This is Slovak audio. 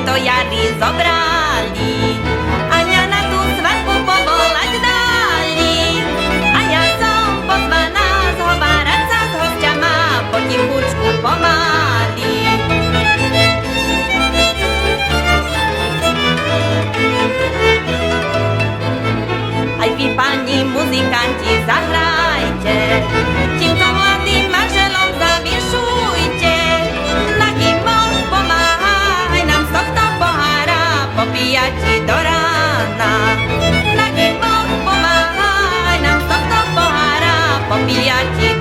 to Jari zobrali. Ania na tú svadbu povolať dali. A ja som pozvaná zhovárať sa s hosťama potichučku pomaly. Aj vy, pani muzikanti, zahrajte, týmto mladým manželom zaviešujte. Nahý moh pomáhaj nám z tohto pohára popíjať do rána. Nahý moh pomáhaj nám z tohto pohára popíjať